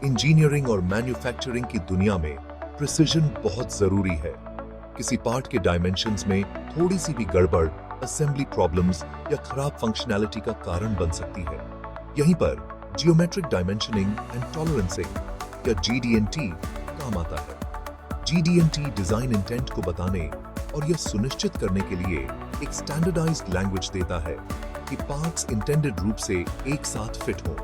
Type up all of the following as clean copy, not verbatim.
Engineering और manufacturing की दुनिया में प्रिसिजन बहुत जरूरी है। किसी पार्ट के डायमेंशंस में थोड़ी सी भी गड़बड़ असेंबली प्रॉब्लम्स या खराब फंक्शनैलिटी का कारण बन सकती है। यहीं पर जियोमेट्रिक डायमेंशनिंग एंड टॉलरेंसिंग या GD&T काम आता है। GD&T डिजाइन इंटेंट को बताने और यह सुनिश्चित करने के लिए एक स्टैंडर्डाइज्ड लैंग्वेज देता है कि पार्ट्स इंटेंडेड रूप से एक साथ फिट हों।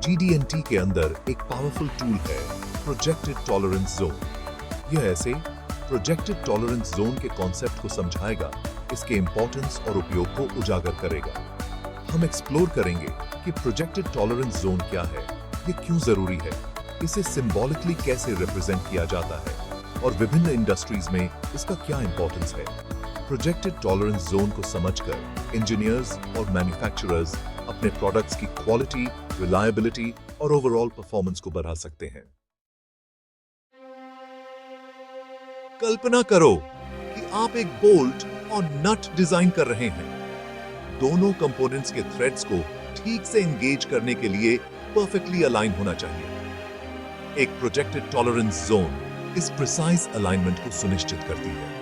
GD&T के अंदर एक पावरफुल टूल है प्रोजेक्टेड टॉलरेंस जोन। यह ऐसे प्रोजेक्टेड टॉलरेंस जोन के कॉन्सेप्ट को समझाएगा, इसके इंपॉर्टेंस और उपयोग को उजागर करेगा। हम एक्सप्लोर करेंगे कि प्रोजेक्टेड टॉलरेंस जोन क्या है, ये क्यों जरूरी है, इसे सिंबॉलिकली कैसे रिप्रेजेंट किया जाता है और विभिन्न इंडस्ट्रीज में इसका क्या इंपॉर्टेंस है। प्रोजेक्टेड टॉलरेंस जोन को समझकर इंजीनियर्स और मैन्युफैक्चरर्स अपने प्रोडक्ट्स की क्वालिटी, रिलायबिलिटी और ओवरऑल परफॉर्मेंस को बढ़ा सकते हैं। कल्पना करो कि आप एक बोल्ट और नट डिजाइन कर रहे हैं। दोनों कंपोनेंट्स के थ्रेड्स को ठीक से एंगेज करने के लिए परफेक्टली अलाइन होना चाहिए। एक प्रोजेक्टेड टॉलरेंस जोन इस प्रिसाइज अलाइनमेंट को सुनिश्चित करती है।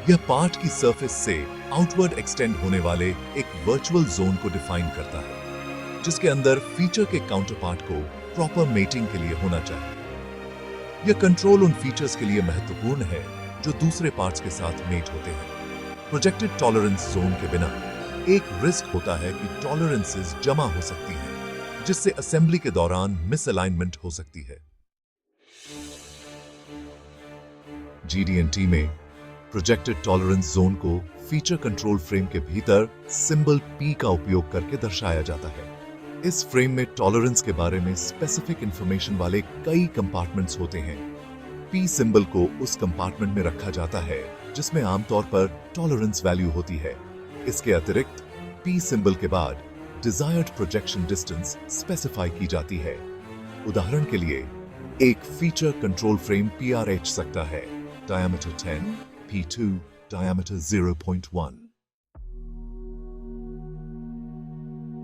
यह पार्ट की सरफेस से आउटवर्ड एक्सटेंड होने वाले एक वर्चुअल जोन को डिफाइन करता है, जिसके अंदर फीचर के काउंटरपार्ट को प्रॉपर मेटिंग के लिए होना चाहिए। यह कंट्रोल उन फीचर्स के लिए महत्वपूर्ण है जो दूसरे पार्ट्स के साथ मेट होते हैं। प्रोजेक्टेड टॉलरेंस जोन के बिना एक रिस्क होता है कि टॉलरेंसेस जमा हो सकती हैं, जिससे असेंबली के दौरान मिसअलाइनमेंट हो सकती है। GD&T में प्रोजेक्टेड टॉलरेंस जोन को फीचर कंट्रोल फ्रेम के भीतर सिंबल P का उपयोग करके दर्शाया जाता है। इस फ्रेम में टॉलरेंस के बारे में स्पेसिफिक इंफॉर्मेशन वाले कई कंपार्टमेंट्स होते हैं। P सिंबल को उस कंपार्टमेंट में रखा जाता है जिसमें आमतौर पर टॉलरेंस वैल्यू होती है। इसके अतिरिक्त P सिंबल के बाद डिजायर्ड प्रोजेक्शन डिस्टेंस स्पेसिफाई की जाती है। उदाहरण के लिए एक फीचर कंट्रोल फ्रेम PRH सकता है diameter 10, P2 diameter 0.1.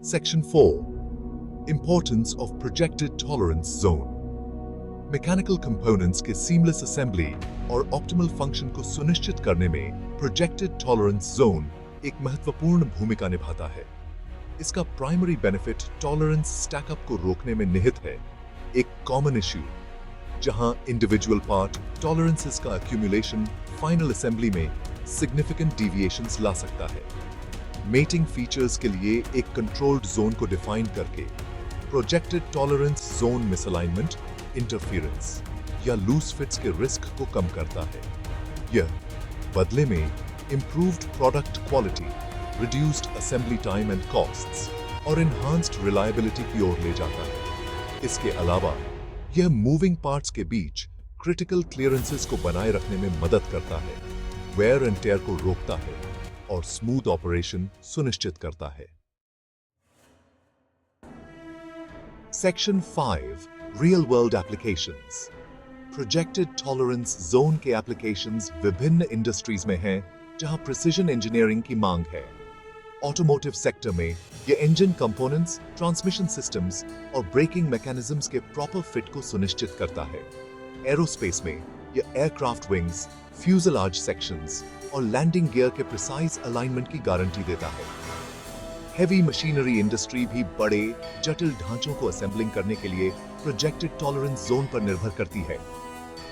Section 4. Importance of projected tolerance zone. Mechanical components के सीमलेस असेंबली और ऑप्टिमल फंक्शन को सुनिश्चित करने में प्रोजेक्टेड टॉलरेंस जोन एक महत्वपूर्ण भूमिका निभाता है। इसका प्राइमरी बेनिफिट टॉलरेंस स्टैकअप को रोकने में निहित है। एक कॉमन इश्यू जहां इंडिविजुअल पार्ट टॉलरेंसेस का एक्यूमुलेशन फाइनल असेंबली में सिग्निफिकेंट डिविएशंस ला सकता है। मेटिंग फीचर्स के लिए एक कंट्रोल्ड जोन को डिफाइन करके projected tolerance zone misalignment, interference या लूज फिट्स के रिस्क को कम करता है। यह बदले में improved product quality, reduced assembly time and costs और एनहांस्ड रिलायबिलिटी की ओर ले जाता है। इसके अलावा यह मूविंग पार्ट्स के बीच क्रिटिकल क्लियरेंसेस को बनाए रखने में मदद करता है, वेयर एंड टेयर को रोकता है और स्मूथ ऑपरेशन सुनिश्चित करता है। Section 5 real world applications. Projected tolerance zone के एप्लीकेशंस विभिन्न इंडस्ट्रीज में हैं जहां प्रिसिजन इंजीनियरिंग की मांग है। ऑटोमोटिव सेक्टर में यह इंजन कंपोनेंट्स, ट्रांसमिशन सिस्टम्स और ब्रेकिंग मैकेनिज्म्स के प्रॉपर फिट को सुनिश्चित करता है। एरोस्पेस में यह एयरक्राफ्ट विंग्स, फ्यूजलाज सेक्शंस और लैंडिंग गियर के प्रिसाइज अलाइनमेंट की गारंटी देता है। हेवी मशीनरी इंडस्ट्री भी बड़े जटिल ढांचों को असेंबलिंग करने के लिए प्रोजेक्टेड टॉलरेंस जोन पर निर्भर करती है।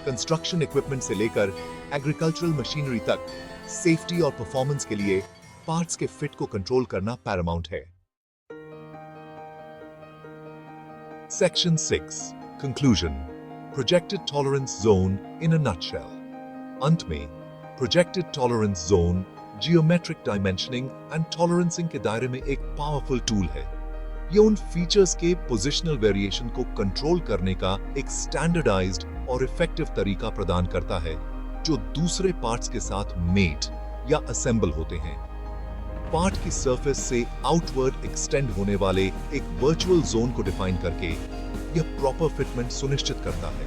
कंस्ट्रक्शन इक्विपमेंट से लेकर एग्रीकल्चरल मशीनरी तक सेफ्टी और परफॉर्मेंस के लिए पार्ट्स के फिट को कंट्रोल करना पैरामाउंट है। Section 6 conclusion. Projected tolerance zone in a nutshell. अंत में projected tolerance zone geometric dimensioning and tolerancing के दायरे में एक पावरफुल टूल है। यह उन फीचर्स के पोजिशनल वेरिएशन को कंट्रोल करने का एक स्टैंडर्डाइज्ड और इफेक्टिव तरीका प्रदान करता है जो दूसरे पार्ट्स के साथ मेट या असेंबल होते हैं। पार्ट की सरफेस से आउटवर्ड एक्सटेंड होने वाले एक वर्चुअल जोन को डिफाइन करके यह प्रॉपर फिटमेंट सुनिश्चित करता है,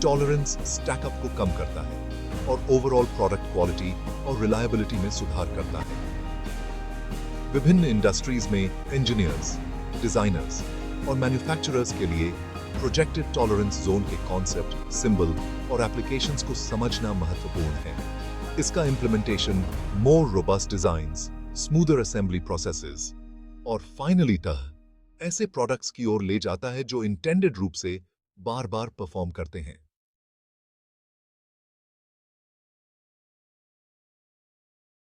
टॉलरेंस स्टैकअप को कम करता है और ओवरऑल प्रोडक्ट क्वालिटी और रिलायबिलिटी में सुधार करता है। विभिन्न इंडस्ट्रीज में इंजीनियर्स, डिजाइनर्स और मैन्युफैक्चरर्स के लिए प्रोजेक्टेड टॉलरेंस जोन के कॉन्सेप्ट, सिंबल और एप्लीकेशंस को समझना महत्वपूर्ण है। इसका implementation more robust designs, smoother assembly processes और फाइनली ऐसे प्रोडक्ट्स की ओर ले जाता है जो इंटेंडेड रूप से बार-बार परफॉर्म करते हैं।